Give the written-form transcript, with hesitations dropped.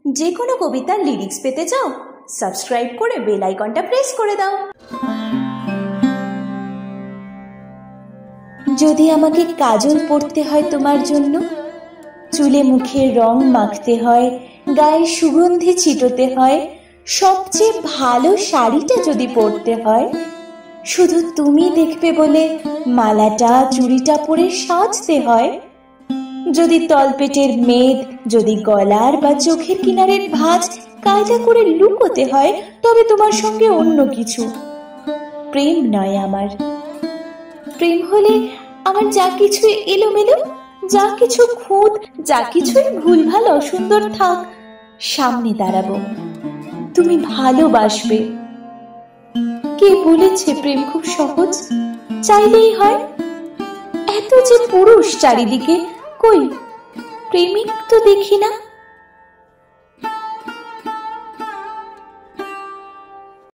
যে কোনো কবিতার লিরিক্স পেতে চাও? সাবস্ক্রাইব করে বেল আইকনটা প্রেস করে দাও। যদি আমাকে কাজল পরতে হয় তোমার জন্য, চুলে মুখে রং মাখতে হয়, গায়ে সুগন্ধি ছিটোতে হয়, সবচেয়ে ভালো শাড়িটা যদি পরতে হয়, শুধু তুমি দেখবে বলে মালাটা চুড়িটা পরে সাজতে হয়, যদি তলপেটের মেদ, যদি গলার বা চোখের কিনারের ভাঁজ কায়দা করে লুকোতে হয়, তবে তোমার সঙ্গে অন্য কিছু। প্রেম নয় আমার। প্রেম হলে আমার যা কিছু এলোমেলো, যা কিছু খুঁত, যা কিছুই ভুলভাল অসুন্দর থাক, সামনে দাঁড়াবো, তুমি ভালোবাসবে। কে বলেছে প্রেম খুব সহজ? চাইলেই হয়। এত যে পুরুষ চারিদিকে, কই প্রেমিক তো দেখি না।